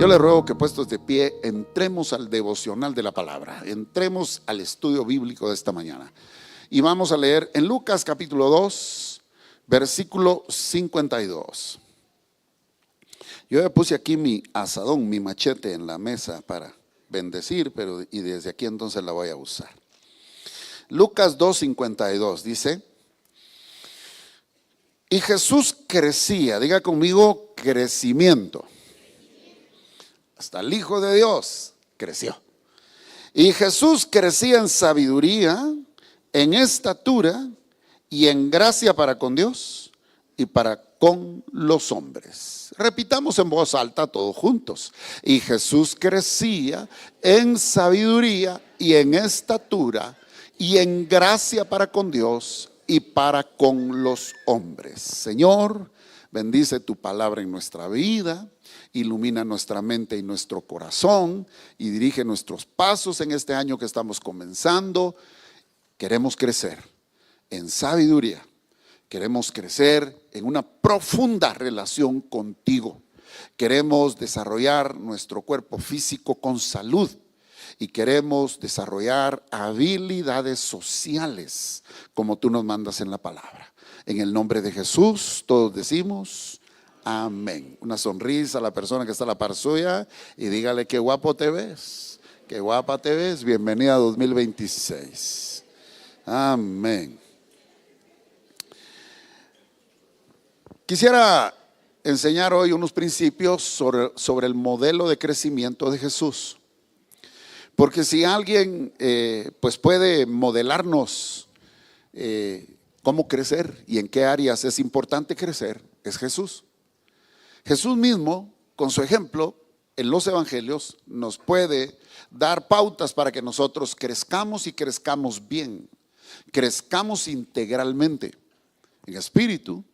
Yo le ruego que, puestos de pie, entremos al devocional de la palabra, entremos al estudio bíblico de esta mañana. Y vamos a leer en Lucas capítulo 2, versículo 52. Yo ya puse aquí mi asadón, mi machete en la mesa para bendecir, y desde aquí entonces la voy a usar. Lucas 2:52 dice: y Jesús crecía, diga conmigo, crecimiento. Hasta el Hijo de Dios creció. Y Jesús crecía en sabiduría, en estatura y en gracia para con Dios y para con los hombres. Repitamos en voz alta todos juntos. Y Jesús crecía en sabiduría y en estatura y en gracia para con Dios y para con los hombres. Señor, bendice tu palabra en nuestra vida, ilumina nuestra mente y nuestro corazón y dirige nuestros pasos en este año que estamos comenzando. Queremos crecer en sabiduría, queremos crecer en una profunda relación contigo, queremos desarrollar nuestro cuerpo físico con salud y queremos desarrollar habilidades sociales como tú nos mandas en la palabra. En el nombre de Jesús todos decimos amén. Una sonrisa a la persona que está a la par suya y dígale: qué guapo te ves, qué guapa te ves. Bienvenida a 2026. Amén. Quisiera enseñar hoy unos principios sobre el modelo de crecimiento de Jesús. Porque si alguien pues puede modelarnos cómo crecer y en qué áreas es importante crecer, es Jesús. Jesús mismo, con su ejemplo en los evangelios, nos puede dar pautas para que nosotros crezcamos y crezcamos bien, crezcamos integralmente, en espíritu,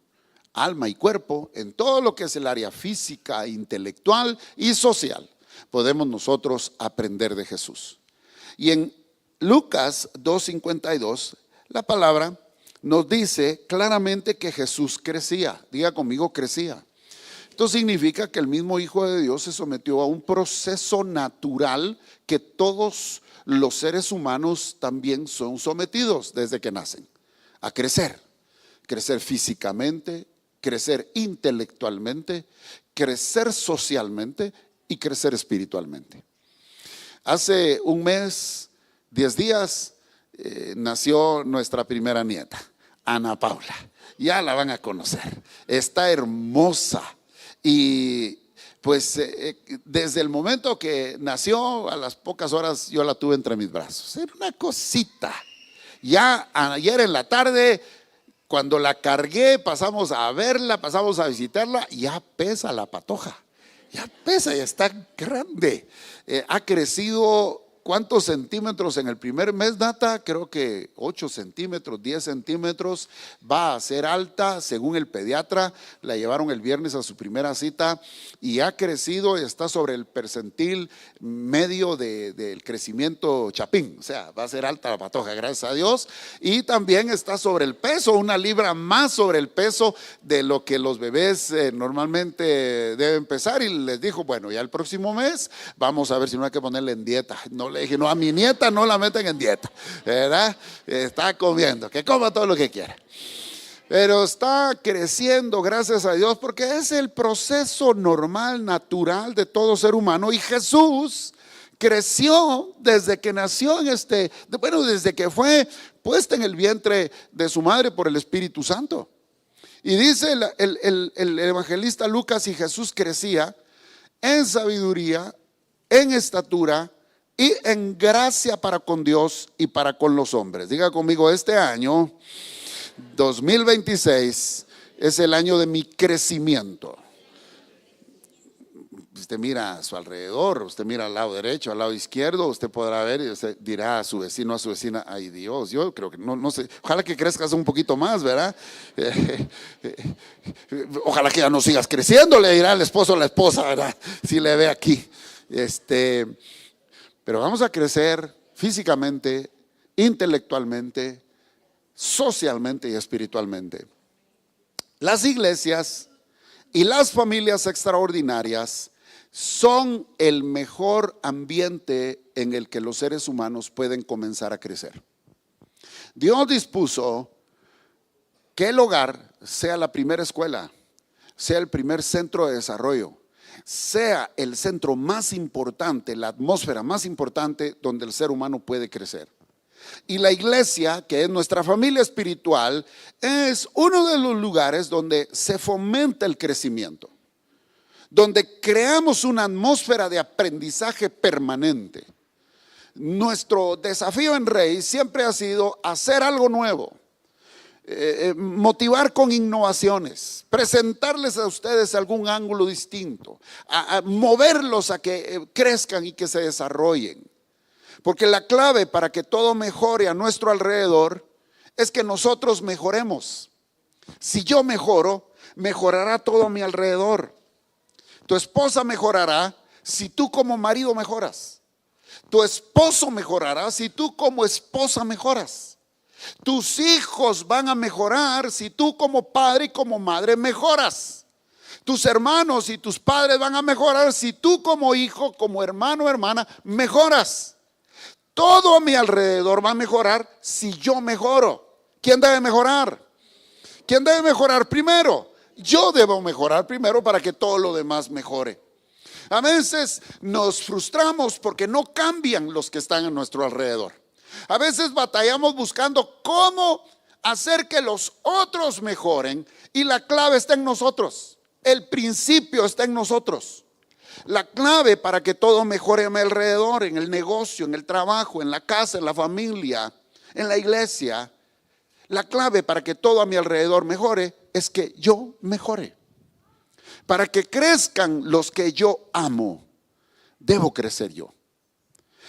alma y cuerpo, en todo lo que es el área física, intelectual y social. Podemos nosotros aprender de Jesús. Y en Lucas 2:52, la palabra nos dice claramente que Jesús crecía. Diga conmigo, crecía. Esto significa que el mismo Hijo de Dios se sometió a un proceso natural que todos los seres humanos también son sometidos desde que nacen. A crecer. Crecer físicamente, crecer intelectualmente, crecer socialmente y crecer espiritualmente. Hace un mes, 10 días, nació nuestra primera nieta, Ana Paula. Ya la van a conocer. Está hermosa. Y pues desde el momento que nació, a las pocas horas yo la tuve entre mis brazos. Era una cosita. Ya ayer en la tarde, cuando la cargué, pasamos a verla, pasamos a visitarla, ya pesa la patoja. Ya pesa, ya está grande. Ha crecido, ¿cuántos centímetros en el primer mes, Nata? Creo que 8 centímetros, 10 centímetros. Va a ser alta, según el pediatra. La llevaron el viernes a su primera cita y ha crecido, está sobre el percentil medio del crecimiento chapín. O sea, va a ser alta la patoja, gracias a Dios. Y también está sobre el peso, 1 libra más sobre el peso de lo que los bebés normalmente deben pesar. Y les dijo: bueno, ya el próximo mes vamos a ver si no hay que ponerle en dieta. No le dije: no, a mi nieta no la meten en dieta, ¿verdad? Está comiendo, que coma todo lo que quiera. Pero está creciendo, gracias a Dios, porque es el proceso normal, natural de todo ser humano. Y Jesús creció desde que nació desde que fue puesta en el vientre de su madre por el Espíritu Santo. Y dice el evangelista Lucas: y Jesús crecía en sabiduría, en estatura y en gracia para con Dios y para con los hombres. Diga conmigo: este año 2026 es el año de mi crecimiento. Usted mira a su alrededor, usted mira al lado derecho, al lado izquierdo, usted podrá ver y usted dirá a su vecino, a su vecina: ay Dios, yo creo que no sé, ojalá que crezcas un poquito más, ¿verdad? Ojalá que ya no sigas creciendo, le dirá el esposo a la esposa, ¿verdad? Si le ve aquí. Pero vamos a crecer físicamente, intelectualmente, socialmente y espiritualmente. Las iglesias y las familias extraordinarias son el mejor ambiente en el que los seres humanos pueden comenzar a crecer. Dios dispuso que el hogar sea la primera escuela, sea el primer centro de desarrollo, sea el centro más importante, la atmósfera más importante donde el ser humano puede crecer. Y la iglesia, que es nuestra familia espiritual, es uno de los lugares donde se fomenta el crecimiento, donde creamos una atmósfera de aprendizaje permanente. Nuestro desafío en Rey siempre ha sido hacer algo nuevo, motivar con innovaciones, presentarles a ustedes algún ángulo distinto, a moverlos a que crezcan y que se desarrollen. Porque la clave para que todo mejore a nuestro alrededor es que nosotros mejoremos. Si yo mejoro, mejorará todo a mi alrededor. Tu esposa mejorará si tú como marido mejoras. Tu esposo mejorará si tú como esposa mejoras. Tus hijos van a mejorar si tú como padre y como madre mejoras. Tus hermanos y tus padres van a mejorar si tú como hijo, como hermano o hermana mejoras. Todo a mi alrededor va a mejorar si yo mejoro. ¿Quién debe mejorar? ¿Quién debe mejorar primero? Yo debo mejorar primero para que todo lo demás mejore. A veces nos frustramos porque no cambian los que están a nuestro alrededor. A veces batallamos buscando cómo hacer que los otros mejoren y la clave está en nosotros. El principio está en nosotros. La clave para que todo mejore a mi alrededor, en el negocio, en el trabajo, en la casa, en la familia, en la iglesia, la clave para que todo a mi alrededor mejore es que yo mejore. Para que crezcan los que yo amo, debo crecer yo.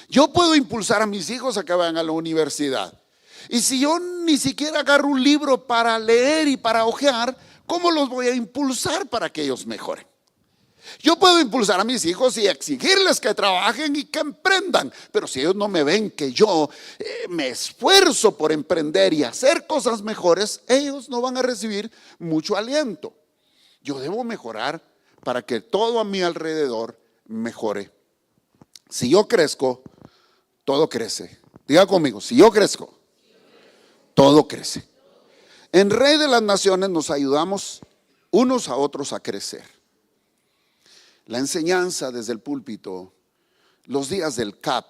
Yo puedo impulsar a mis hijos a que vayan a la universidad. Y si yo ni siquiera agarro un libro para leer y para hojear, ¿cómo los voy a impulsar para que ellos mejoren? Yo puedo impulsar a mis hijos y exigirles que trabajen y que emprendan, pero si ellos no me ven que yo me esfuerzo por emprender y hacer cosas mejores, ellos no van a recibir mucho aliento. Yo debo mejorar para que todo a mi alrededor mejore. Si yo crezco, todo crece. Diga conmigo, si yo crezco, todo crece. En Rey de las Naciones nos ayudamos unos a otros a crecer. La enseñanza desde el púlpito, los días del CAP,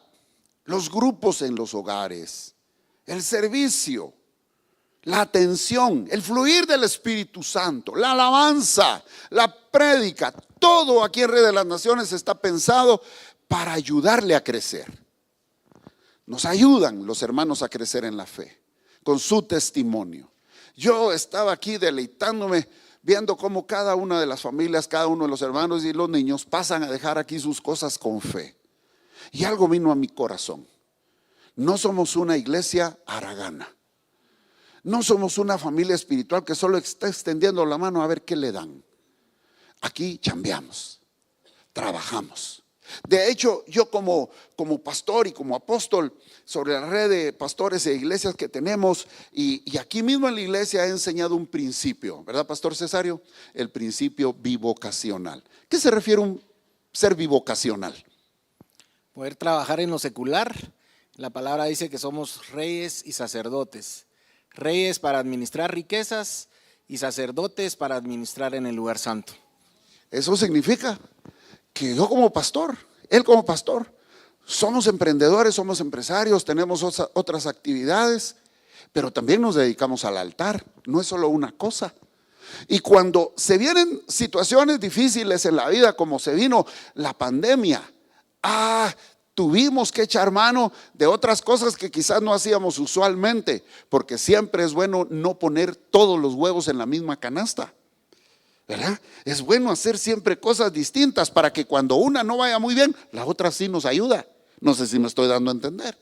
los grupos en los hogares, el servicio, la atención, el fluir del Espíritu Santo, la alabanza, la prédica, todo aquí en Rey de las Naciones está pensado para ayudarle a crecer. Nos ayudan los hermanos a crecer en la fe, con su testimonio. Yo estaba aquí deleitándome viendo cómo cada una de las familias, cada uno de los hermanos y los niños pasan a dejar aquí sus cosas con fe. Y algo vino a mi corazón. No somos una iglesia haragana. No somos una familia espiritual que solo está extendiendo la mano a ver qué le dan. Aquí chambeamos, trabajamos. De hecho, yo como pastor y como apóstol sobre la red de pastores e iglesias que tenemos y aquí mismo en la iglesia he enseñado un principio, ¿verdad, Pastor Cesario? El principio bivocacional. ¿Qué se refiere a un ser bivocacional? Poder trabajar en lo secular. La palabra dice que somos reyes y sacerdotes. Reyes para administrar riquezas y sacerdotes para administrar en el lugar santo. Eso significa que yo como pastor, él como pastor, somos emprendedores, somos empresarios, tenemos otras actividades, pero también nos dedicamos al altar, no es solo una cosa. Y cuando se vienen situaciones difíciles en la vida, como se vino la pandemia, tuvimos que echar mano de otras cosas que quizás no hacíamos usualmente, porque siempre es bueno no poner todos los huevos en la misma canasta, ¿verdad? Es bueno hacer siempre cosas distintas para que cuando una no vaya muy bien, la otra sí nos ayuda. No sé si me estoy dando a entender.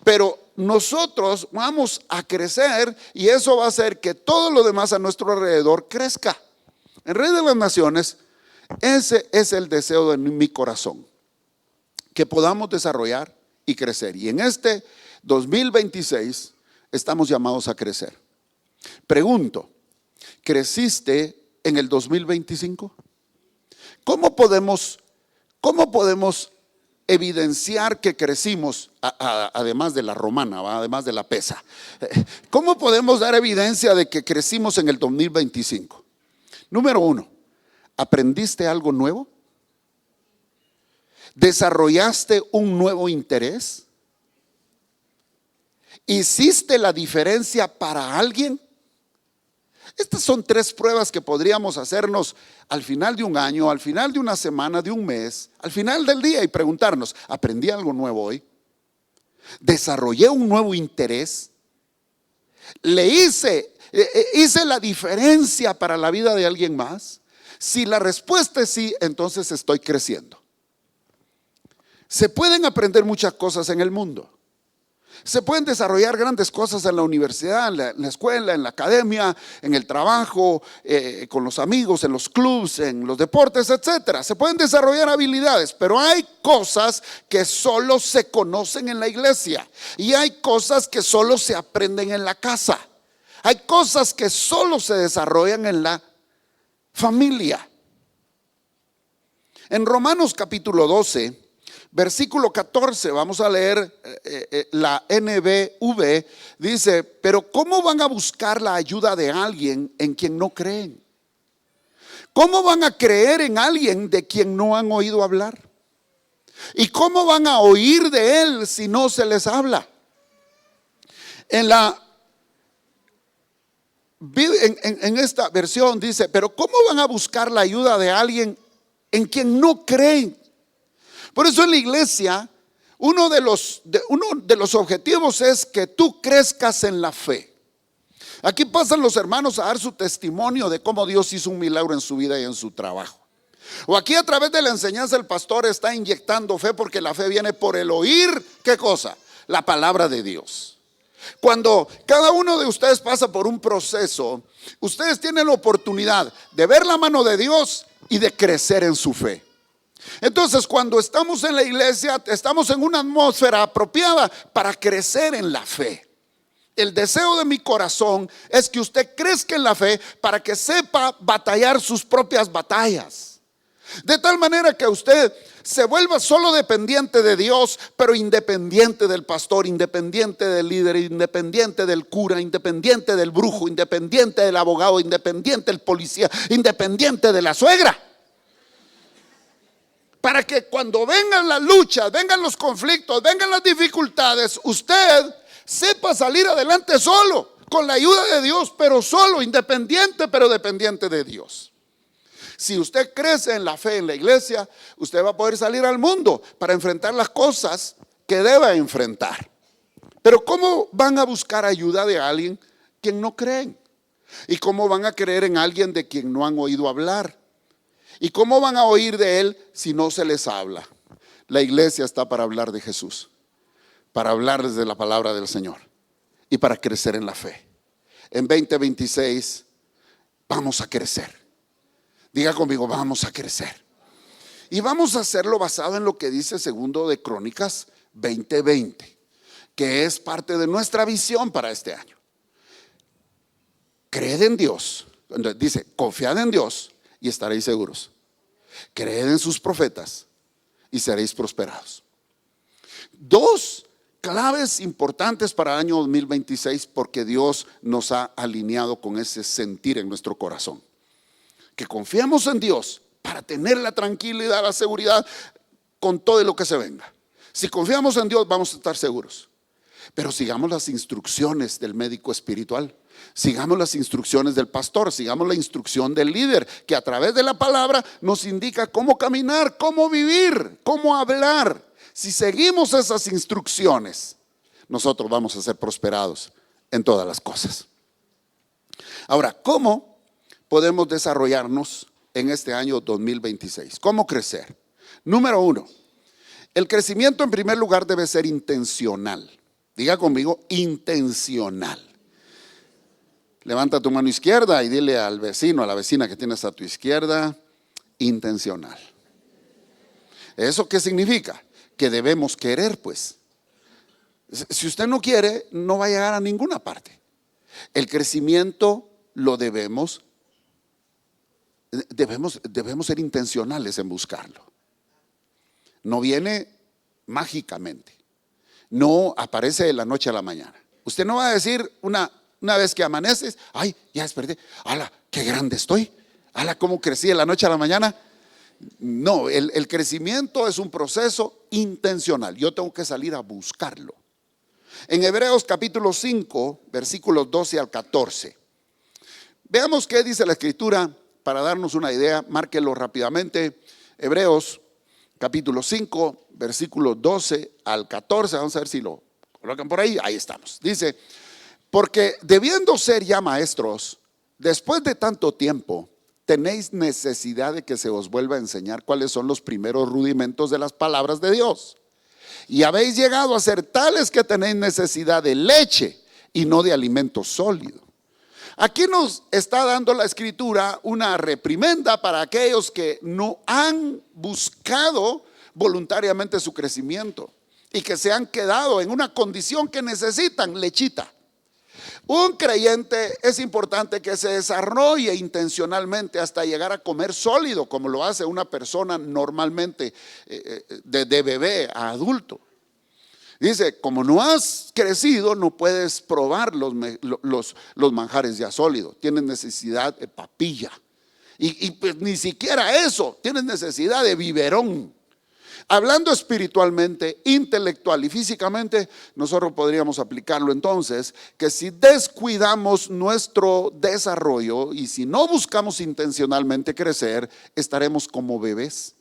Pero nosotros vamos a crecer y eso va a hacer que todo lo demás a nuestro alrededor crezca. En Rey de las Naciones, ese es el deseo de mi corazón, que podamos desarrollar y crecer. Y en este 2026 estamos llamados a crecer. Pregunto, ¿creciste en el 2025? ¿Cómo podemos ¿Cómo podemos evidenciar que crecimos, además de la romana, además de la pesa? ¿Cómo podemos dar evidencia de que crecimos en el 2025? Número 1, ¿aprendiste algo nuevo? ¿Desarrollaste un nuevo interés? ¿Hiciste la diferencia para alguien? Estas son 3 pruebas que podríamos hacernos al final de un año, al final de una semana, de un mes, al final del día, y preguntarnos: ¿aprendí algo nuevo hoy? ¿Desarrollé un nuevo interés? ¿Hice la diferencia para la vida de alguien más? Si la respuesta es sí, entonces estoy creciendo. Se pueden aprender muchas cosas en el mundo. Se pueden desarrollar grandes cosas en la universidad, en la escuela, en la academia, en el trabajo, con los amigos, en los clubs, en los deportes, etcétera. Se pueden desarrollar habilidades, pero hay cosas que solo se conocen en la iglesia y hay cosas que solo se aprenden en la casa. Hay cosas que solo se desarrollan en la familia. En Romanos capítulo 12, versículo 14, vamos a leer la NBV, dice: pero ¿cómo van a buscar la ayuda de alguien en quien no creen? ¿Cómo van a creer en alguien de quien no han oído hablar? ¿Y cómo van a oír de él si no se les habla? En esta versión dice: pero ¿cómo van a buscar la ayuda de alguien en quien no creen? Por eso en la iglesia uno de los objetivos es que tú crezcas en la fe. Aquí pasan los hermanos a dar su testimonio de cómo Dios hizo un milagro en su vida y en su trabajo. O aquí a través de la enseñanza el pastor está inyectando fe, porque la fe viene por el oír, ¿qué cosa? La palabra de Dios. Cuando cada uno de ustedes pasa por un proceso, ustedes tienen la oportunidad de ver la mano de Dios y de crecer en su fe. Entonces, cuando estamos en la iglesia, estamos en una atmósfera apropiada para crecer en la fe. El deseo de mi corazón es que usted crezca en la fe para que sepa batallar sus propias batallas. De tal manera que usted se vuelva solo dependiente de Dios, pero independiente del pastor, independiente del líder, independiente del cura, independiente del brujo, independiente del abogado, independiente del policía, independiente de la suegra. Para que cuando vengan las luchas, vengan los conflictos, vengan las dificultades, usted sepa salir adelante solo, con la ayuda de Dios, pero solo, independiente, pero dependiente de Dios. Si usted crece en la fe en la iglesia, usted va a poder salir al mundo para enfrentar las cosas que deba enfrentar. Pero ¿cómo van a buscar ayuda de alguien quien no creen? ¿Y cómo van a creer en alguien de quien no han oído hablar? ¿Y cómo van a oír de él si no se les habla? La iglesia está para hablar de Jesús, para hablarles de la palabra del Señor y para crecer en la fe. En 2026 vamos a crecer. Diga conmigo: vamos a crecer. Y vamos a hacerlo basado en lo que dice segundo de Crónicas 20:20, que es parte de nuestra visión para este año. Creed en Dios. Dice: confiad en Dios y estaréis seguros. Creed en sus profetas y seréis prosperados. 2 claves importantes para el año 2026, porque Dios nos ha alineado con ese sentir en nuestro corazón. Que confiemos en Dios para tener la tranquilidad, la seguridad con todo lo que se venga. Si confiamos en Dios, vamos a estar seguros. Pero sigamos las instrucciones del médico espiritual, sigamos las instrucciones del pastor, sigamos la instrucción del líder, que a través de la palabra nos indica cómo caminar, cómo vivir, cómo hablar. Si seguimos esas instrucciones, nosotros vamos a ser prosperados en todas las cosas. Ahora, ¿cómo podemos desarrollarnos en este año 2026? ¿Cómo crecer? Número 1, el crecimiento en primer lugar debe ser intencional. Diga conmigo: intencional. Levanta tu mano izquierda y dile al vecino, a la vecina que tienes a tu izquierda: intencional. ¿Eso qué significa? Que debemos querer, pues. Si usted no quiere, no va a llegar a ninguna parte. El crecimiento lo debemos ser intencionales en buscarlo. no viene mágicamente, no aparece de la noche a la mañana. Usted no va a decir una vez que amaneces, ay, ya desperté, ala, qué grande estoy, ala, cómo crecí de la noche a la mañana. No, el crecimiento es un proceso intencional. Yo tengo que salir a buscarlo. En Hebreos capítulo 5, versículos 12 al 14. Veamos qué dice la escritura para darnos una idea. Márquelo rápidamente. Hebreos capítulo 5, versículos 12 al 14. Vamos a ver si lo colocan por ahí. Ahí estamos. Dice, porque debiendo ser ya maestros, después de tanto tiempo, tenéis necesidad de que se os vuelva a enseñar cuáles son los primeros rudimentos de las palabras de Dios. Y habéis llegado a ser tales que tenéis necesidad de leche y no de alimento sólido. Aquí nos está dando la escritura una reprimenda para aquellos que no han buscado voluntariamente su crecimiento y que se han quedado en una condición que necesitan lechita. Un creyente es importante que se desarrolle intencionalmente hasta llegar a comer sólido, como lo hace una persona normalmente de bebé a adulto. Dice, como no has crecido, no puedes probar los manjares ya sólidos. Tienes necesidad de papilla. Y pues ni siquiera eso, tienes necesidad de biberón. Hablando espiritualmente, intelectual y físicamente, nosotros podríamos aplicarlo entonces, que si descuidamos nuestro desarrollo y si no buscamos intencionalmente crecer, estaremos como bebés.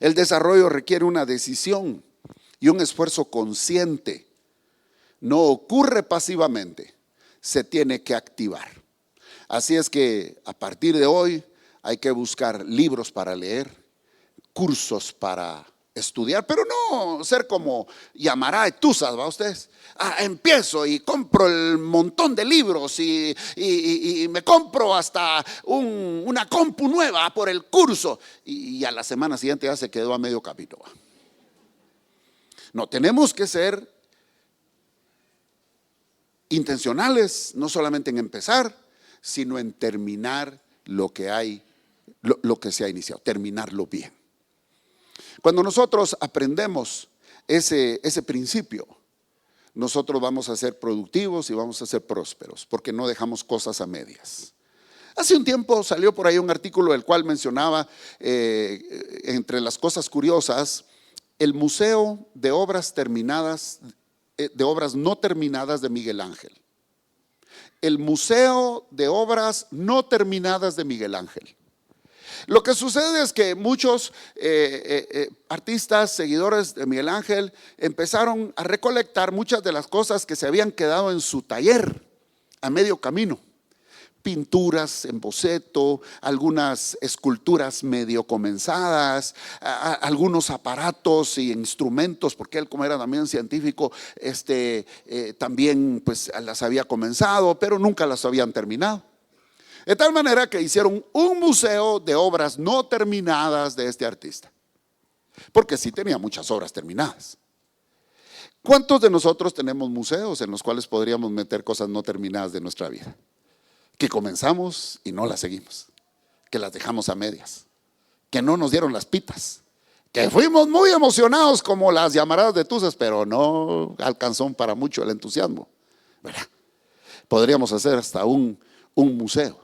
El desarrollo requiere una decisión y un esfuerzo consciente. No ocurre pasivamente, se tiene que activar. Así es que a partir de hoy hay que buscar libros para leer, cursos para estudiar, pero no ser como Yamará y Tuzas, ¿va ustedes? Empiezo y compro el montón de libros y me compro hasta una compu nueva por el curso y a la semana siguiente ya se quedó a medio capítulo. No, tenemos que ser intencionales, no solamente en empezar, sino en terminar lo que se ha iniciado, terminarlo bien. Cuando nosotros aprendemos ese principio, nosotros vamos a ser productivos y vamos a ser prósperos, porque no dejamos cosas a medias. Hace un tiempo salió por ahí un artículo el cual mencionaba, entre las cosas curiosas, el Museo de Obras Terminadas, de Obras No Terminadas de Miguel Ángel. El Museo de Obras No Terminadas de Miguel Ángel. Lo que sucede es que muchos artistas, seguidores de Miguel Ángel, empezaron a recolectar muchas de las cosas que se habían quedado en su taller a medio camino. Pinturas en boceto, algunas esculturas medio comenzadas, algunos aparatos y instrumentos, porque él, como era también científico, también pues las había comenzado, pero nunca las habían terminado. De tal manera que hicieron un museo de obras no terminadas de este artista, porque sí tenía muchas obras terminadas. ¿Cuántos de nosotros tenemos museos en los cuales podríamos meter cosas no terminadas de nuestra vida? Que comenzamos y no las seguimos, que las dejamos a medias, que no nos dieron las pitas, que fuimos muy emocionados como las llamaradas de Tuzas, pero no alcanzó para mucho el entusiasmo, ¿verdad? Podríamos hacer hasta un museo.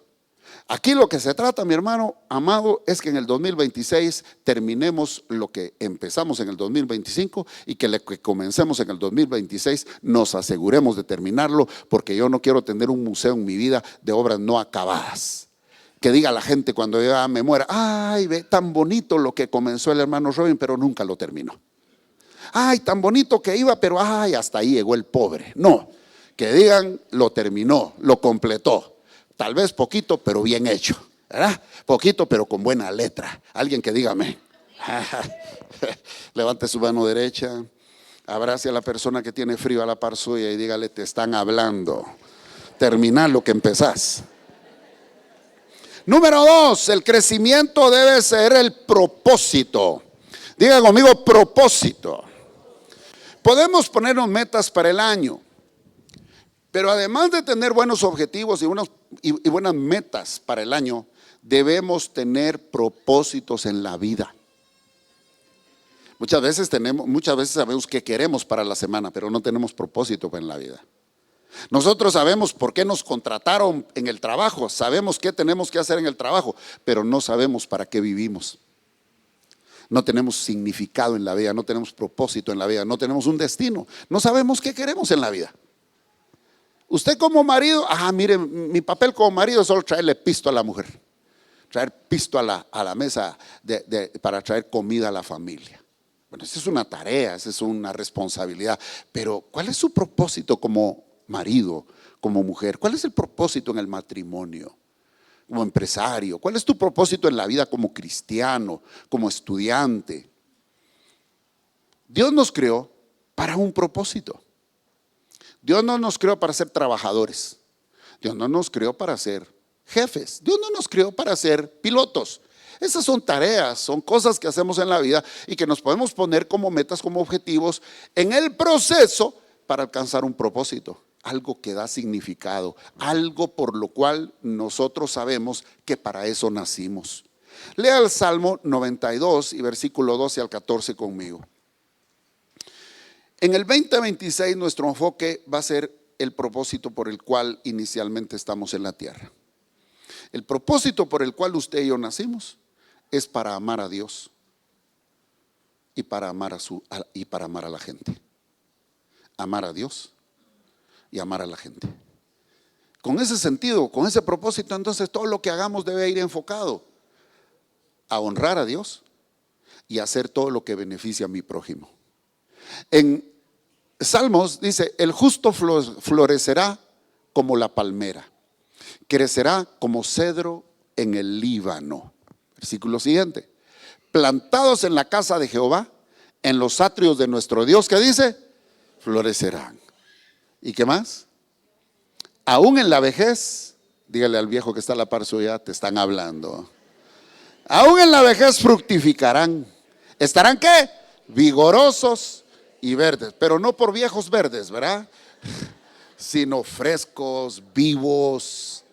Aquí lo que se trata, mi hermano amado, es que en el 2026 terminemos lo que empezamos en el 2025 y que lo que comencemos en el 2026 nos aseguremos de terminarlo, porque yo no quiero tener un museo en mi vida de obras no acabadas. Que diga la gente cuando yo me muera, ay, ve tan bonito lo que comenzó el hermano Robin, pero nunca lo terminó. Ay, tan bonito que iba, pero ay, hasta ahí llegó el pobre. No, que digan, lo terminó, lo completó. Tal vez poquito, pero bien hecho, ¿verdad? Poquito, pero con buena letra. Alguien que diga amén. Levante su mano derecha, abrace a la persona que tiene frío a la par suya y dígale, te están hablando. Terminá lo que empezás. Número 2, el crecimiento debe ser el propósito. Diga conmigo, propósito. Podemos ponernos metas para el año, pero además de tener buenos objetivos y buenas metas para el año, debemos tener propósitos en la vida. Muchas veces sabemos qué queremos para la semana, pero no tenemos propósito en la vida. Nosotros sabemos por qué nos contrataron en el trabajo, sabemos qué tenemos que hacer en el trabajo, pero no sabemos para qué vivimos. No tenemos significado en la vida, no tenemos propósito en la vida, no tenemos un destino, no sabemos qué queremos en la vida. Usted como marido, mire, mi papel como marido es solo traerle pisto a la mujer, traer pisto a la mesa para traer comida a la familia. Bueno, esa es una tarea, esa es una responsabilidad, pero ¿cuál es su propósito como marido, como mujer? ¿Cuál es el propósito en el matrimonio? Como empresario, ¿cuál es tu propósito en la vida como cristiano, como estudiante? Dios nos creó para un propósito. Dios no nos creó para ser trabajadores. Dios no nos creó para ser jefes. Dios no nos creó para ser pilotos. Esas son tareas, son cosas que hacemos en la vida y que nos podemos poner como metas, como objetivos en el proceso para alcanzar un propósito. Algo que da significado, algo por lo cual nosotros sabemos que para eso nacimos. Lea el Salmo 92 y versículo 12 al 14 conmigo. En el 2026 nuestro enfoque va a ser el propósito por el cual inicialmente estamos en la tierra. El propósito por el cual usted y yo nacimos es para amar a Dios y para amar a la gente. Amar a Dios y amar a la gente. Con ese sentido, con ese propósito, entonces todo lo que hagamos debe ir enfocado a honrar a Dios y a hacer todo lo que beneficie a mi prójimo. En Salmos dice: el justo florecerá como la palmera, crecerá como cedro en el Líbano. Versículo siguiente: plantados en la casa de Jehová, en los atrios de nuestro Dios, ¿qué dice? Florecerán. ¿Y qué más? Aún en la vejez, dígale al viejo que está a la par suya, te están hablando. Aún en la vejez fructificarán. ¿Estarán qué? Vigorosos y verdes, pero no por viejos verdes, ¿verdad? Sino frescos, vivos.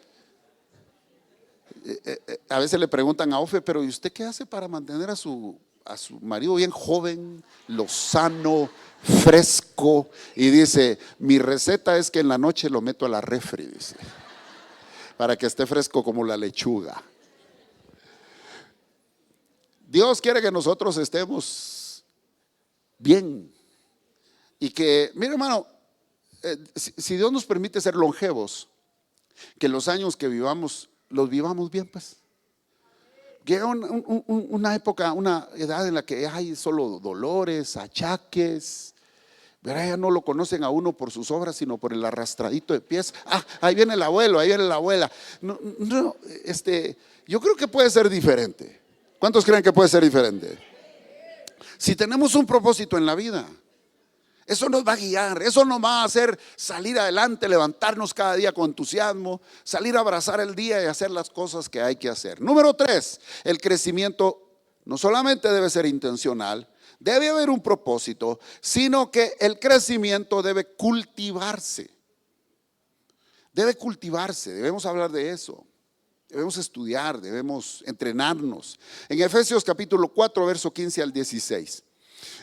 A veces le preguntan a Ofe, pero ¿y usted qué hace para mantener a su marido bien joven, lozano, fresco? Y dice: mi receta es que en la noche lo meto a la refri, dice, para que esté fresco como la lechuga. Dios quiere que nosotros estemos bien y que, mire hermano, si Dios nos permite ser longevos, que los años que vivamos los vivamos bien, pues. Llega una época, una edad en la que hay solo dolores, achaques, ¿verdad? Ya no lo conocen a uno por sus obras, sino por el arrastradito de pies. Ahí viene el abuelo, ahí viene la abuela. Yo creo que puede ser diferente. ¿Cuántos creen que puede ser diferente? Si tenemos un propósito en la vida, eso nos va a guiar, eso nos va a hacer salir adelante, levantarnos cada día con entusiasmo, salir a abrazar el día y hacer las cosas que hay que hacer. Número 3, el crecimiento no solamente debe ser intencional, debe haber un propósito, sino que el crecimiento debe cultivarse. Debe cultivarse, debemos hablar de eso. Debemos estudiar, debemos entrenarnos. En Efesios capítulo 4, verso 15 al 16.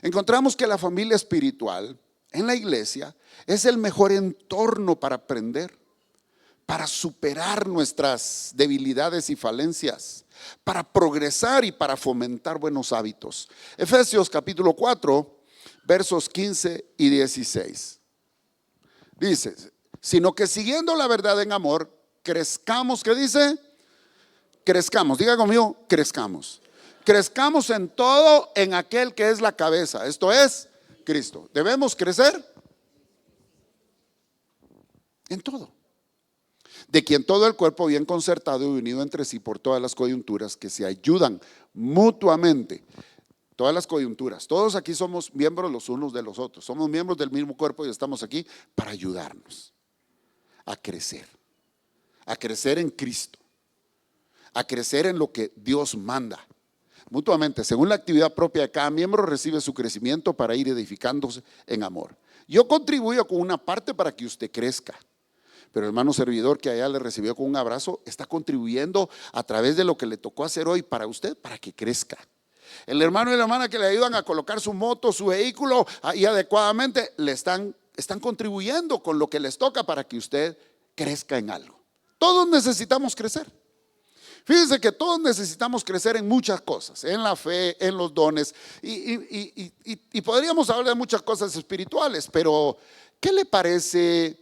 Encontramos que la familia espiritual en la iglesia es el mejor entorno para aprender, para superar nuestras debilidades y falencias, para progresar y para fomentar buenos hábitos. Efesios capítulo 4, versos 15 y 16. Dice: sino que siguiendo la verdad en amor, crezcamos. ¿Qué dice? Crezcamos, diga conmigo, crezcamos. Crezcamos en todo en aquel que es la cabeza, esto es Cristo. ¿Debemos crecer? En todo. De quien todo el cuerpo bien concertado y unido entre sí por todas las coyunturas que se ayudan mutuamente. Todas las coyunturas, todos aquí somos miembros los unos de los otros, somos miembros del mismo cuerpo y estamos aquí para ayudarnos a crecer en Cristo, a crecer en lo que Dios manda. Mutuamente, según la actividad propia de cada miembro, recibe su crecimiento para ir edificándose en amor. Yo contribuyo con una parte para que usted crezca, pero el hermano servidor que allá le recibió con un abrazo está contribuyendo a través de lo que le tocó hacer hoy para usted, para que crezca. El hermano y la hermana que le ayudan a colocar su moto, su vehículo ahí adecuadamente, están contribuyendo con lo que les toca para que usted crezca en algo. Todos necesitamos crecer. Fíjense que todos necesitamos crecer en muchas cosas, en la fe, en los dones, y podríamos hablar de muchas cosas espirituales, pero ¿qué le parece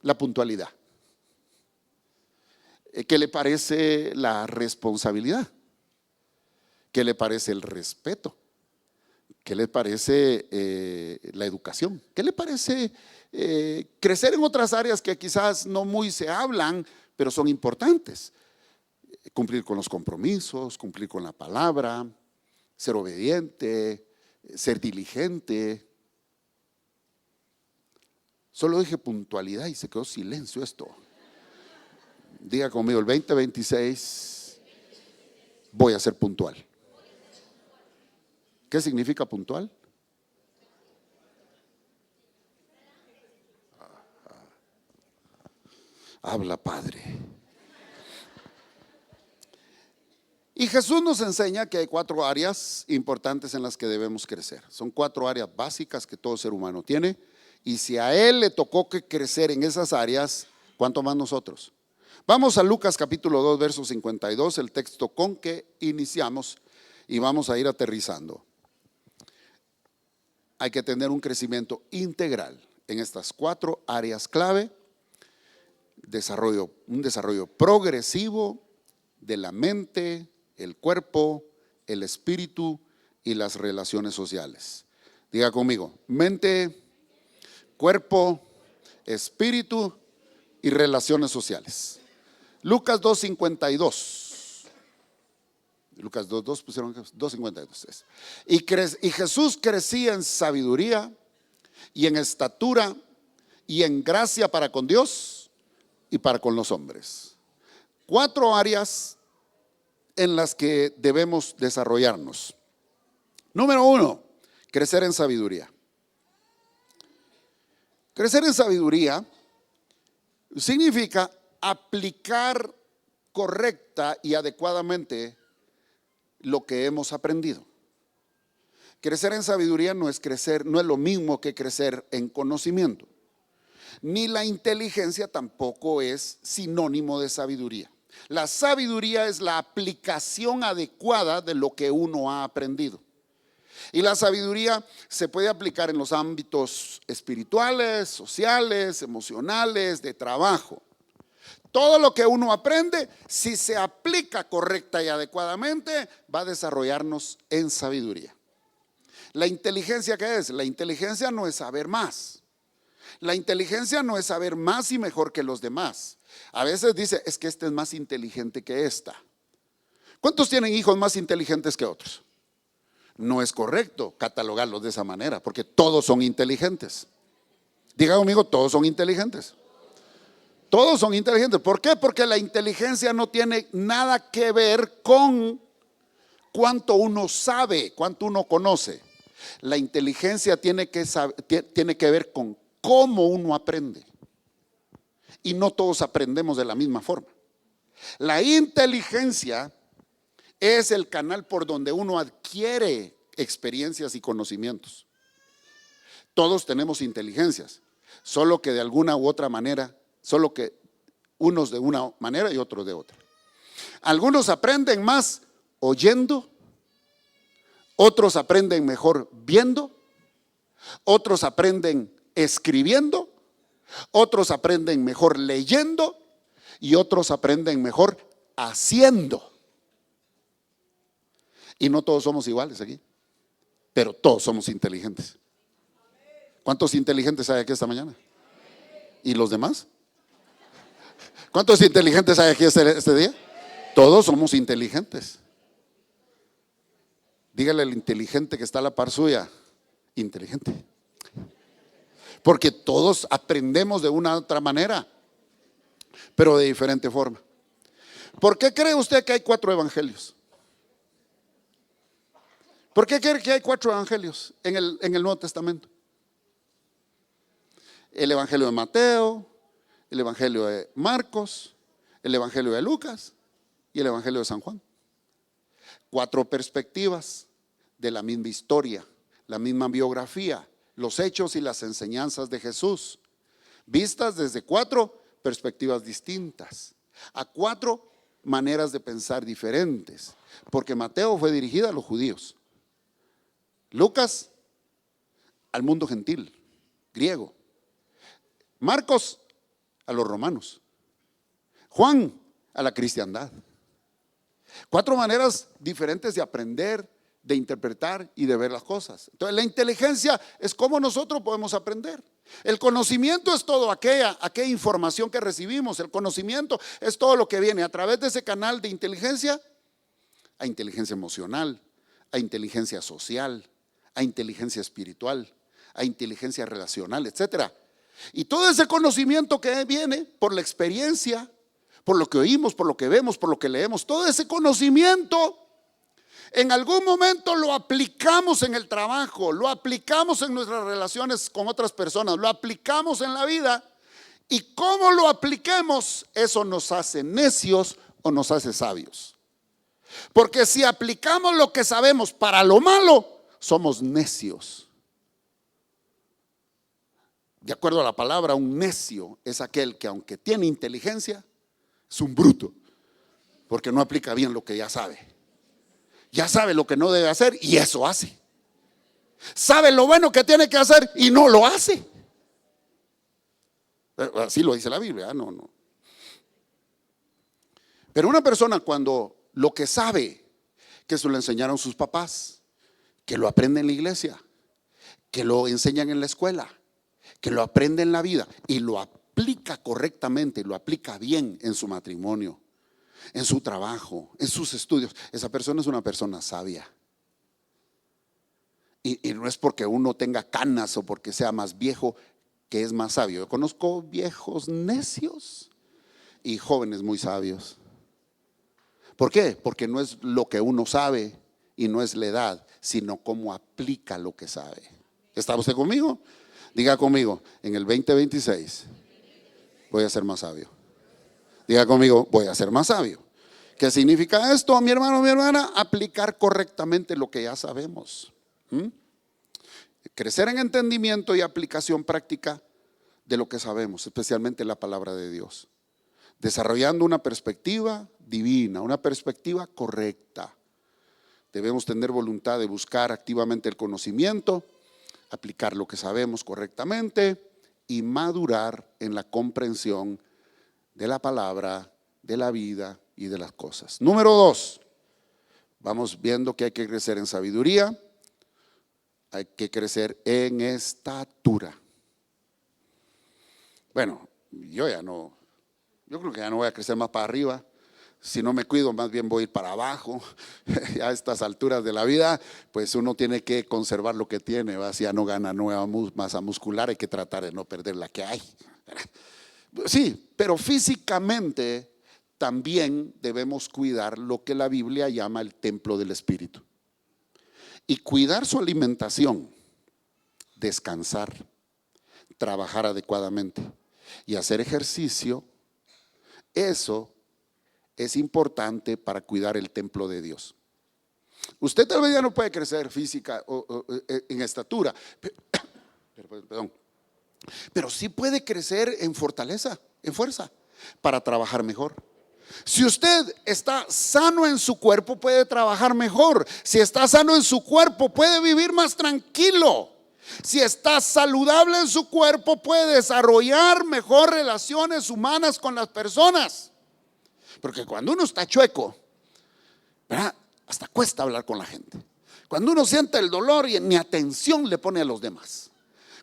la puntualidad? ¿Qué le parece la responsabilidad? ¿Qué le parece el respeto? ¿Qué le parece la educación? ¿Qué le parece crecer en otras áreas que quizás no muy se hablan, pero son importantes? Cumplir con los compromisos, cumplir con la palabra, ser obediente, ser diligente. Solo dije puntualidad y se quedó silencio esto. Diga conmigo, el 2026 voy a ser puntual. ¿Qué significa puntual? Habla, Padre. Y Jesús nos enseña que hay 4 áreas importantes en las que debemos crecer. Son 4 áreas básicas que todo ser humano tiene. Y si a él le tocó que crecer en esas áreas, ¿cuánto más nosotros? Vamos a Lucas capítulo 2, verso 52, el texto con que iniciamos, y vamos a ir aterrizando. Hay que tener un crecimiento integral en estas 4 áreas clave. Un desarrollo progresivo de la mente, el cuerpo, el espíritu y las relaciones sociales. Diga conmigo, mente, cuerpo, espíritu y relaciones sociales. Lucas 2:52. Lucas 2:2 pusieron 2:52. Y Jesús crecía en sabiduría y en estatura y en gracia para con Dios y para con los hombres. 4 áreas en las que debemos desarrollarnos. Número 1, crecer en sabiduría. Crecer en sabiduría significa aplicar correcta y adecuadamente lo que hemos aprendido. Crecer en sabiduría no es lo mismo que crecer en conocimiento. Ni la inteligencia tampoco es sinónimo de sabiduría. La sabiduría es la aplicación adecuada de lo que uno ha aprendido. Y la sabiduría se puede aplicar en los ámbitos espirituales, sociales, emocionales, de trabajo. Todo lo que uno aprende, si se aplica correcta y adecuadamente, va a desarrollarnos en sabiduría. ¿La inteligencia qué es? La inteligencia no es saber más. La inteligencia no es saber más y mejor que los demás. A veces dice, es que este es más inteligente que esta. ¿Cuántos tienen hijos más inteligentes que otros? No es correcto catalogarlos de esa manera, porque todos son inteligentes. Diga conmigo, todos son inteligentes. Todos son inteligentes. ¿Por qué? Porque la inteligencia no tiene nada que ver con cuánto uno sabe, cuánto uno conoce. La inteligencia tiene que ver con cómo uno aprende. Y no todos aprendemos de la misma forma. La inteligencia es el canal por donde uno adquiere experiencias y conocimientos. Todos tenemos inteligencias, solo que de alguna u otra manera, solo que unos de una manera y otros de otra. Algunos aprenden más oyendo, otros aprenden mejor viendo, otros aprenden escribiendo, otros aprenden mejor leyendo y otros aprenden mejor haciendo. Y no todos somos iguales aquí, pero todos somos inteligentes. ¿Cuántos inteligentes hay aquí esta mañana? ¿Y los demás? ¿Cuántos inteligentes hay aquí este día? Todos somos inteligentes. Dígale al inteligente que está a la par suya, inteligente. Porque todos aprendemos de una u otra manera, pero de diferente forma. ¿Por qué cree usted que hay 4 evangelios? ¿Por qué cree que hay 4 evangelios en el Nuevo Testamento? El evangelio de Mateo, el evangelio de Marcos, el evangelio de Lucas y el evangelio de San Juan. 4 perspectivas de la misma historia, la misma biografía, los hechos y las enseñanzas de Jesús, vistas desde 4 perspectivas distintas, a 4 maneras de pensar diferentes, porque Mateo fue dirigida a los judíos, Lucas al mundo gentil, griego, Marcos a los romanos, Juan a la cristiandad. 4 maneras diferentes de aprender, de interpretar y de ver las cosas. Entonces la inteligencia es cómo nosotros podemos aprender. El conocimiento es todo aquella información que recibimos. El conocimiento es todo lo que viene a través de ese canal de inteligencia, a inteligencia emocional, a inteligencia social, a inteligencia espiritual, a inteligencia relacional, etcétera. Y todo ese conocimiento que viene por la experiencia, por lo que oímos, por lo que vemos, por lo que leemos, todo ese conocimiento en algún momento lo aplicamos en el trabajo, lo aplicamos en nuestras relaciones con otras personas, lo aplicamos en la vida, y cómo lo apliquemos, eso nos hace necios o nos hace sabios. Porque si aplicamos lo que sabemos para lo malo, somos necios. De acuerdo a la palabra, un necio es aquel que, aunque tiene inteligencia, es un bruto, porque no aplica bien lo que ya sabe. Ya sabe lo que no debe hacer y eso hace. Sabe lo bueno que tiene que hacer y no lo hace. Así lo dice la Biblia, no. Pero una persona, cuando lo que sabe, que se lo enseñaron sus papás, que lo aprende en la iglesia, que lo enseñan en la escuela, que lo aprende en la vida y lo aplica correctamente, lo aplica bien en su matrimonio, en su trabajo, en sus estudios, esa persona es una persona sabia. Y no es porque uno tenga canas o porque sea más viejo que es más sabio. Yo conozco viejos necios y jóvenes muy sabios. ¿Por qué? Porque no es lo que uno sabe y no es la edad, sino cómo aplica lo que sabe. ¿Está usted conmigo? Diga conmigo, en el 2026 voy a ser más sabio. Diga conmigo, voy a ser más sabio. ¿Qué significa esto, mi hermano, mi hermana? Aplicar correctamente lo que ya sabemos. Crecer en entendimiento y aplicación práctica de lo que sabemos, especialmente la palabra de Dios. Desarrollando una perspectiva divina, una perspectiva correcta. Debemos tener voluntad de buscar activamente el conocimiento, aplicar lo que sabemos correctamente y madurar en la comprensión de la palabra, de la vida y de las cosas. Número 2, vamos viendo que hay que crecer en sabiduría, hay que crecer en estatura. Bueno, yo creo que ya no voy a crecer más para arriba. Si no me cuido, más bien voy a ir para abajo. A estas alturas de la vida, pues uno tiene que conservar lo que tiene, ¿va? Si ya no gana nueva masa muscular, hay que tratar de no perder la que hay. Sí, pero físicamente también debemos cuidar lo que la Biblia llama el templo del Espíritu. Y cuidar su alimentación, descansar, trabajar adecuadamente y hacer ejercicio, eso es importante para cuidar el templo de Dios. Usted tal vez ya no puede crecer física o en estatura, pero sí puede crecer en fortaleza, en fuerza, para trabajar mejor. Si usted está sano en su cuerpo, puede trabajar mejor. Si está sano en su cuerpo, puede vivir más tranquilo. Si está saludable en su cuerpo, puede desarrollar mejor relaciones humanas con las personas. Porque cuando uno está chueco, ¿verdad?, hasta cuesta hablar con la gente. Cuando uno siente el dolor y ni atención le pone a los demás.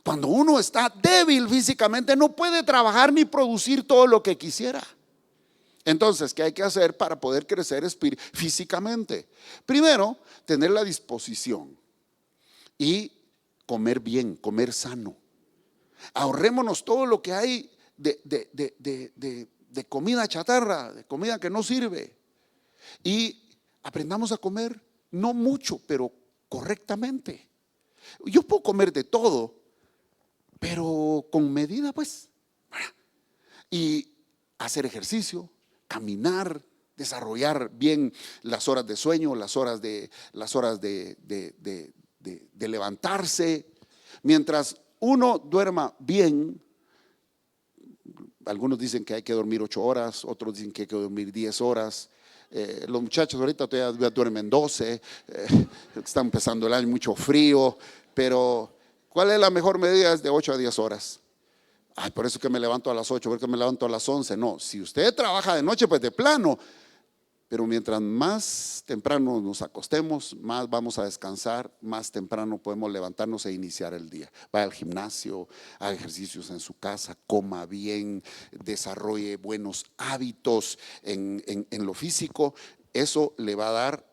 Cuando uno está débil físicamente, no puede trabajar ni producir todo lo que quisiera. Entonces, ¿qué hay que hacer para poder crecer físicamente? Primero, tener la disposición y comer bien, comer sano. Ahorrémonos todo lo que hay de comida chatarra, de comida que no sirve, y aprendamos a comer, no mucho, pero correctamente. Yo puedo comer de todo, pero con medida, pues, y hacer ejercicio, caminar, desarrollar bien las horas de sueño, las horas de levantarse. Mientras uno duerma bien, algunos dicen que hay que dormir 8 horas, otros dicen que hay que dormir 10 horas. Los muchachos ahorita todavía duermen 12, está empezando el año, mucho frío, pero ¿cuál es la mejor medida? Es de 8 a 10 horas. Ay, por eso que me levanto a las 8, porque me levanto a las 11. No, si usted trabaja de noche, pues de plano. Pero mientras más temprano nos acostemos, más vamos a descansar, más temprano podemos levantarnos e iniciar el día. Vaya al gimnasio, haga ejercicios en su casa, coma bien, desarrolle buenos hábitos en lo físico. Eso le va a dar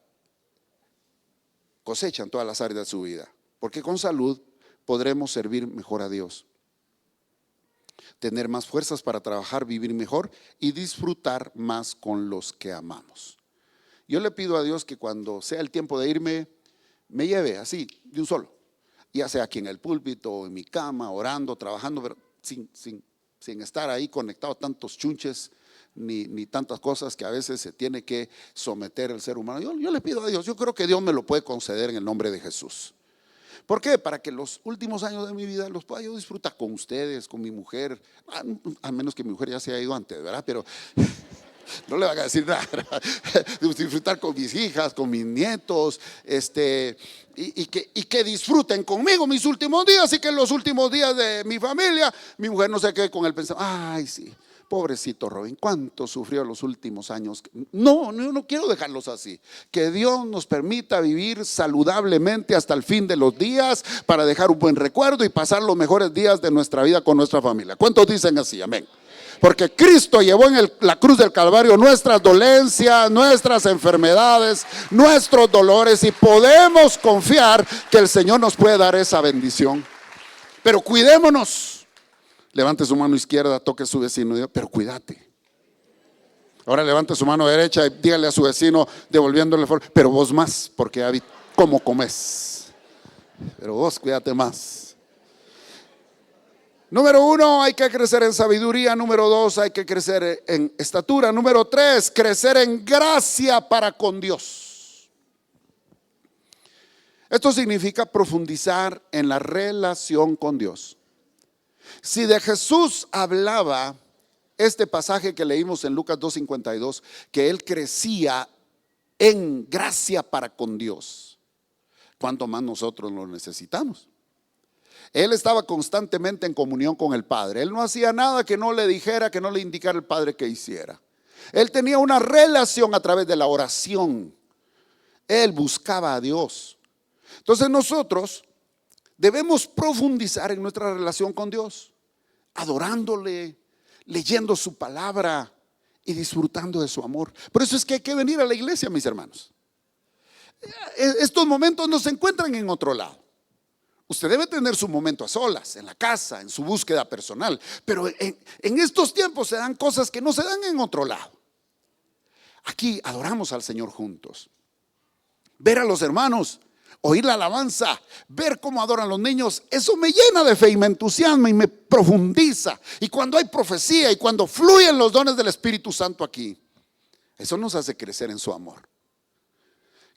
cosecha en todas las áreas de su vida, porque con salud podremos servir mejor a Dios, tener más fuerzas para trabajar, vivir mejor y disfrutar más con los que amamos. Yo le pido a Dios que cuando sea el tiempo de irme, me lleve así, de un solo, ya sea aquí en el púlpito o en mi cama, orando, trabajando, pero sin estar ahí conectado a tantos chunches ni tantas cosas que a veces se tiene que someter el ser humano. Yo le pido a Dios, yo creo que Dios me lo puede conceder en el nombre de Jesús. ¿Por qué? Para que los últimos años de mi vida los pueda yo disfrutar con ustedes, con mi mujer, a menos que mi mujer ya se haya ido antes, ¿verdad? Pero no le van a decir nada, disfrutar con mis hijas, con mis nietos, y que disfruten conmigo mis últimos días, y que en los últimos días de mi familia, mi mujer no se quede con el pensamiento, ay sí, pobrecito Robin, cuánto sufrió los últimos años. No quiero dejarlos así. Que Dios nos permita vivir saludablemente hasta el fin de los días para dejar un buen recuerdo y pasar los mejores días de nuestra vida con nuestra familia. ¿Cuántos dicen así? Amén. Porque Cristo llevó en la cruz del Calvario nuestras dolencias, nuestras enfermedades, nuestros dolores, y podemos confiar que el Señor nos puede dar esa bendición. Pero cuidémonos. Levante su mano izquierda, toque a su vecino y diga, pero cuídate. Ahora levante su mano derecha y dígale a su vecino, devolviéndole, pero vos más, porque ya vi cómo comes. Pero vos cuídate más. Número 1, hay que crecer en sabiduría. Número 2, hay que crecer en estatura. Número 3, crecer en gracia para con Dios. Esto significa profundizar en la relación con Dios. Si de Jesús hablaba este pasaje que leímos en Lucas 2:52, que Él crecía en gracia para con Dios, ¿cuánto más nosotros lo necesitamos? Él estaba constantemente en comunión con el Padre. Él no hacía nada que no le dijera, que no le indicara el Padre que hiciera. Él tenía una relación a través de la oración. Él buscaba a Dios. Entonces nosotros debemos profundizar en nuestra relación con Dios, adorándole, leyendo su palabra y disfrutando de su amor. Por eso es que hay que venir a la iglesia, mis hermanos. Estos momentos no se encuentran en otro lado. Usted debe tener su momento a solas, en la casa, en su búsqueda personal. Pero en estos tiempos se dan cosas que no se dan en otro lado. Aquí adoramos al Señor juntos. Ver a los hermanos, oír la alabanza, ver cómo adoran los niños, eso me llena de fe y me entusiasma y me profundiza. Y cuando hay profecía y cuando fluyen los dones del Espíritu Santo aquí, eso nos hace crecer en su amor.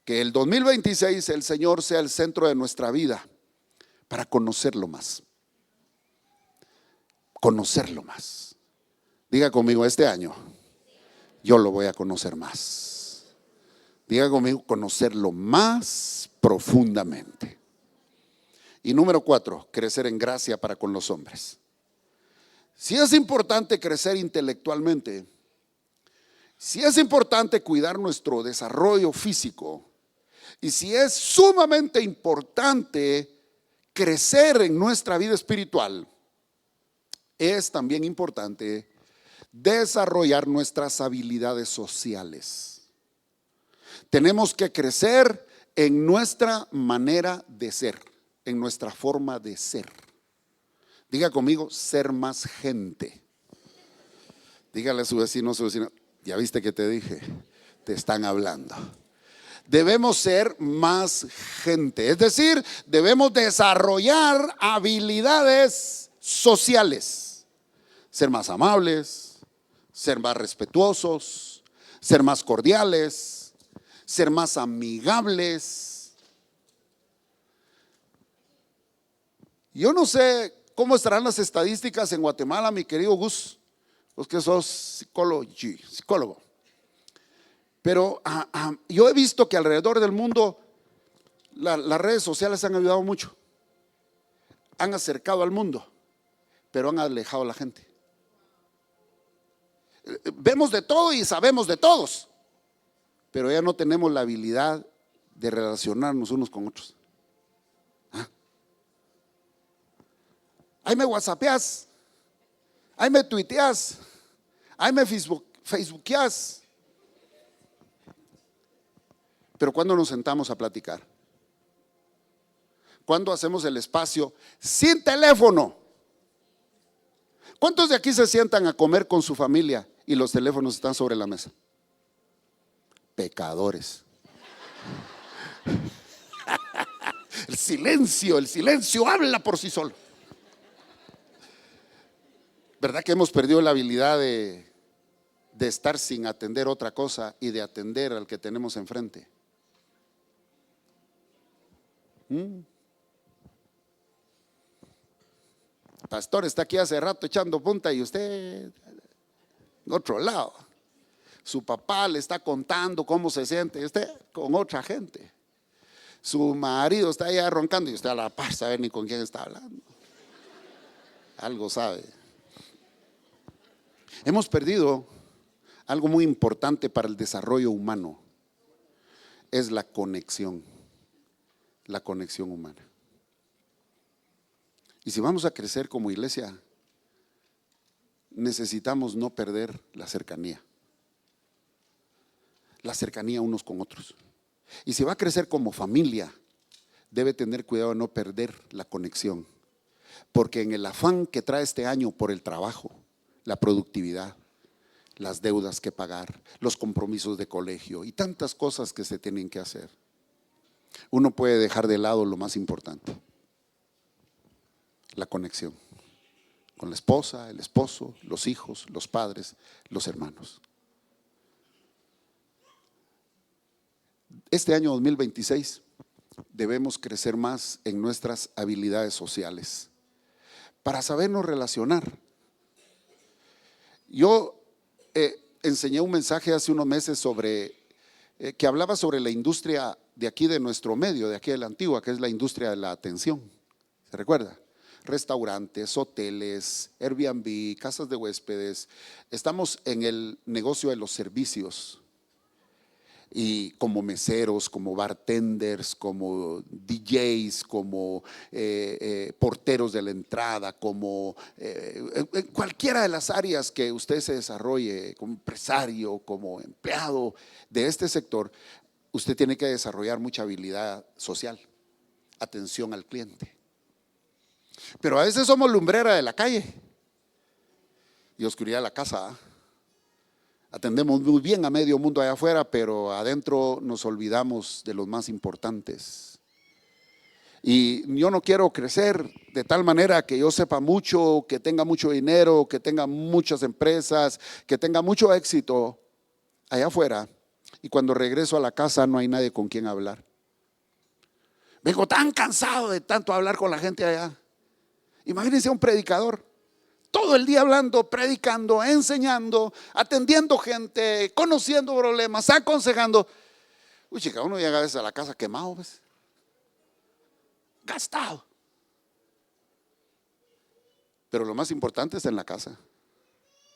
Que el 2026 el Señor sea el centro de nuestra vida para conocerlo más. Conocerlo más. Diga conmigo, este año yo lo voy a conocer más. Diga conmigo, conocerlo más profundamente. Y número 4, crecer en gracia para con los hombres. Si es importante crecer intelectualmente, si es importante cuidar nuestro desarrollo físico, y si es sumamente importante crecer en nuestra vida espiritual, es también importante desarrollar nuestras habilidades sociales. Tenemos que crecer en nuestra manera de ser, en nuestra forma de ser. Diga conmigo, ser más gente. Dígale a su vecino, ya viste que te dije, te están hablando. Debemos ser más gente, es decir, debemos desarrollar habilidades sociales. Ser más amables, ser más respetuosos, ser más cordiales, ser más amigables. Yo no sé cómo estarán las estadísticas en Guatemala, mi querido Gus, vos que sos psicólogo. Pero yo he visto que alrededor del mundo las redes sociales han ayudado mucho. Han acercado al mundo, pero han alejado a la gente. Vemos de todo y sabemos de todos, pero ya no tenemos la habilidad de relacionarnos unos con otros. Ahí me whatsappeas, ahí me tuiteas, ahí me facebookeas. Pero ¿cuándo nos sentamos a platicar? ¿Cuándo hacemos el espacio sin teléfono? ¿Cuántos de aquí se sientan a comer con su familia y los teléfonos están sobre la mesa? Pecadores. El silencio habla por sí solo. ¿Verdad que hemos perdido la habilidad de estar sin atender otra cosa y de atender al que tenemos enfrente? Pastor está aquí hace rato echando punta y usted en otro lado. Su papá le está contando cómo se siente y usted con otra gente. Su marido está allá roncando y usted a la par sabe ni con quién está hablando. Algo sabe. Hemos perdido algo muy importante para el desarrollo humano. Es la conexión humana. Y si vamos a crecer como iglesia, necesitamos no perder la cercanía unos con otros. Y si va a crecer como familia, debe tener cuidado de no perder la conexión, porque en el afán que trae este año por el trabajo, la productividad, las deudas que pagar, los compromisos de colegio y tantas cosas que se tienen que hacer, uno puede dejar de lado lo más importante: la conexión con la esposa, el esposo, los hijos, los padres, los hermanos. Este año 2026 debemos crecer más en nuestras habilidades sociales para sabernos relacionar. Yo enseñé un mensaje hace unos meses que hablaba sobre la industria de aquí de nuestro medio, de aquí de la Antigua, que es la industria de la atención. ¿Se recuerda? Restaurantes, hoteles, Airbnb, casas de huéspedes. Estamos en el negocio de los servicios. Y como meseros, como bartenders, como DJs, como porteros de la entrada, como cualquiera de las áreas que usted se desarrolle como empresario, como empleado de este sector, usted tiene que desarrollar mucha habilidad social, atención al cliente. Pero a veces somos lumbrera de la calle y oscuridad de la casa. Atendemos muy bien a medio mundo allá afuera, pero adentro nos olvidamos de los más importantes. Y yo no quiero crecer de tal manera que yo sepa mucho, que tenga mucho dinero, que tenga muchas empresas, que tenga mucho éxito allá afuera, y cuando regreso a la casa no hay nadie con quien hablar. Vengo tan cansado de tanto hablar con la gente allá. Imagínense un predicador todo el día hablando, predicando, enseñando, atendiendo gente, conociendo problemas, aconsejando. Uy, chica, uno llega a veces a la casa quemado, ¿ves? Gastado. Pero lo más importante está en la casa.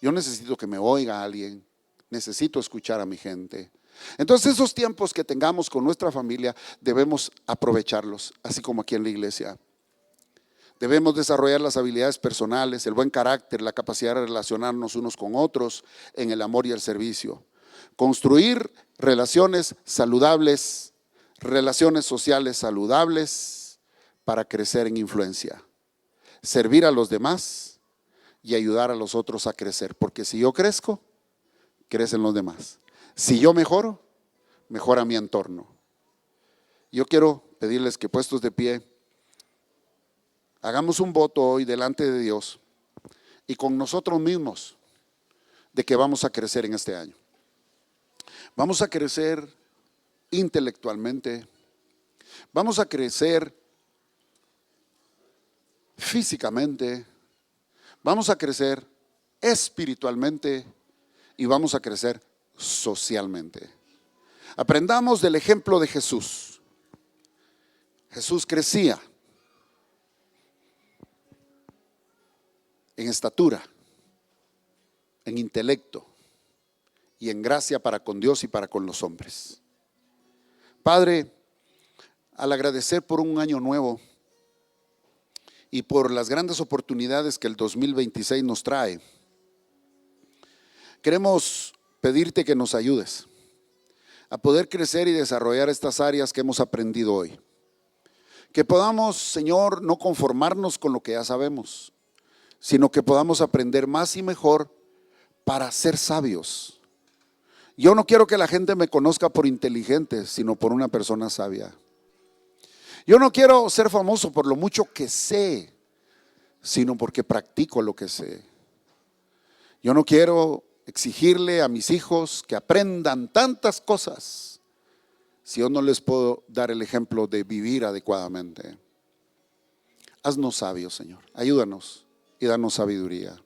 Yo necesito que me oiga alguien, necesito escuchar a mi gente. Entonces esos tiempos que tengamos con nuestra familia debemos aprovecharlos, así como aquí en la iglesia. Debemos desarrollar las habilidades personales, el buen carácter, la capacidad de relacionarnos unos con otros en el amor y el servicio. Construir relaciones saludables, relaciones sociales saludables para crecer en influencia. Servir a los demás y ayudar a los otros a crecer. Porque si yo crezco, crecen los demás. Si yo mejoro, mejora mi entorno. Yo quiero pedirles que, puestos de pie, hagamos un voto hoy delante de Dios y con nosotros mismos de que vamos a crecer en este año. vamos a crecer intelectualmente, vamos a crecer físicamente, vamos a crecer espiritualmente y vamos a crecer socialmente. Aprendamos del ejemplo de Jesús. Jesús crecía en estatura, en intelecto y en gracia para con Dios y para con los hombres. Padre, al agradecer por un año nuevo y por las grandes oportunidades que el 2026 nos trae, queremos pedirte que nos ayudes a poder crecer y desarrollar estas áreas que hemos aprendido hoy. Que podamos, Señor, no conformarnos con lo que ya sabemos, sino que podamos aprender más y mejor para ser sabios. Yo no quiero que la gente me conozca por inteligente, sino por una persona sabia. Yo no quiero ser famoso por lo mucho que sé, sino porque practico lo que sé. Yo no quiero exigirle a mis hijos que aprendan tantas cosas si yo no les puedo dar el ejemplo de vivir adecuadamente. Haznos sabios, Señor. Ayúdanos y danos sabiduría.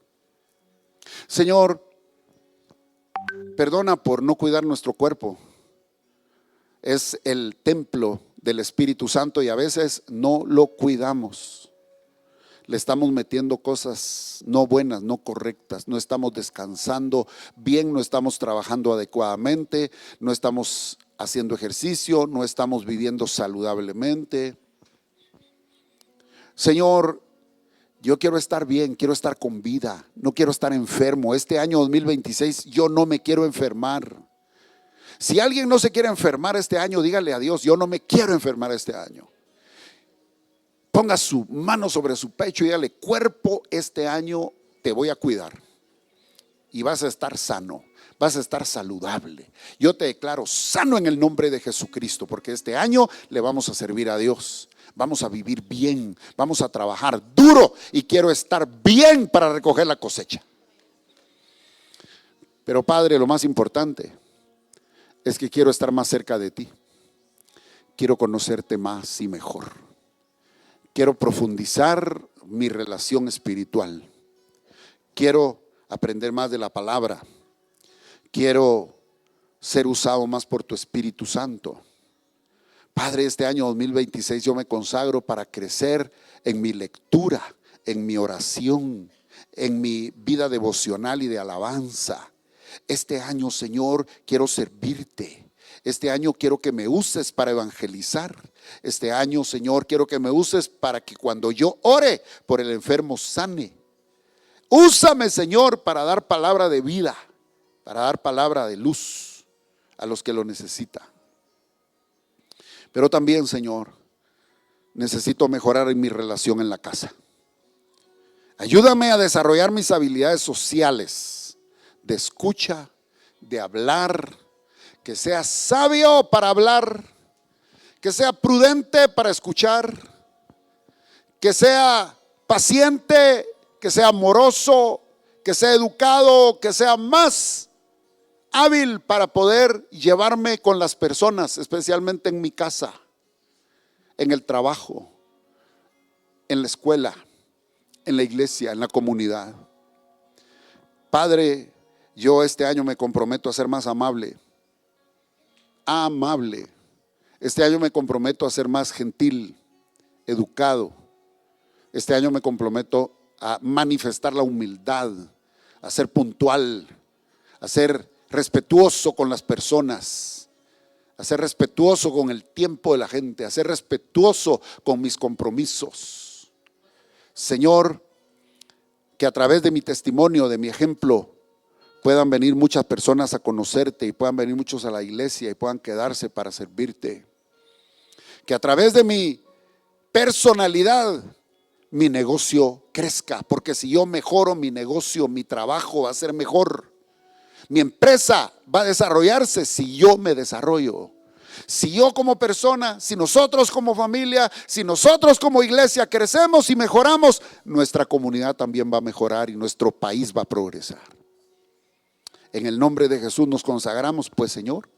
Señor, perdona por no cuidar nuestro cuerpo. Es el templo del Espíritu Santo y a veces no lo cuidamos. Le estamos metiendo cosas no buenas, no correctas, no estamos descansando bien, no estamos trabajando adecuadamente, no estamos haciendo ejercicio, no estamos viviendo saludablemente. Señor, yo quiero estar bien, quiero estar con vida, no quiero estar enfermo. Este año 2026 yo no me quiero enfermar. Si alguien no se quiere enfermar este año, dígale a Dios, yo no me quiero enfermar este año. Ponga su mano sobre su pecho y dígale, cuerpo, este año te voy a cuidar y vas a estar sano, vas a estar saludable. Yo te declaro sano en el nombre de Jesucristo, porque este año le vamos a servir a Dios. Vamos a vivir bien, vamos a trabajar duro y quiero estar bien para recoger la cosecha. Pero Padre, lo más importante es que quiero estar más cerca de ti. Quiero conocerte más y mejor. Quiero profundizar mi relación espiritual. Quiero aprender más de la palabra. Quiero ser usado más por tu Espíritu Santo. Padre, este año 2026 yo me consagro para crecer en mi lectura, en mi oración, en mi vida devocional y de alabanza. Este año, Señor, quiero servirte. Este año quiero que me uses para evangelizar. Este año, Señor, quiero que me uses para que cuando yo ore por el enfermo sane. Úsame, Señor, para dar palabra de vida, para dar palabra de luz a los que lo necesitan. Pero también, Señor, necesito mejorar en mi relación en la casa. Ayúdame a desarrollar mis habilidades sociales, de escucha, de hablar, que sea sabio para hablar, que sea prudente para escuchar, que sea paciente, que sea amoroso, que sea educado, que sea más hábil para poder llevarme con las personas, especialmente en mi casa, en el trabajo, en la escuela, en la iglesia, en la comunidad. Padre, yo este año me comprometo a ser más amable. Este año me comprometo a ser más gentil, educado. Este año me comprometo a manifestar la humildad, a ser puntual, a ser respetuoso con las personas, a ser respetuoso con el tiempo de la gente, a ser respetuoso con mis compromisos. Señor, que a través de mi testimonio, de mi ejemplo, puedan venir muchas personas a conocerte y puedan venir muchos a la iglesia y puedan quedarse para servirte. Que a través de mi personalidad mi negocio crezca, porque si yo mejoro mi negocio, mi trabajo va a ser mejor. Mi empresa va a desarrollarse si yo me desarrollo. Si yo como persona, si nosotros como familia, si nosotros como iglesia crecemos y mejoramos, nuestra comunidad también va a mejorar y nuestro país va a progresar. En el nombre de Jesús nos consagramos, pues, Señor,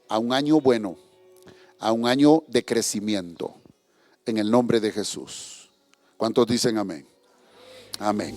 a un año bueno, a un año de crecimiento, en el nombre de Jesús. ¿Cuántos dicen amén? Amén.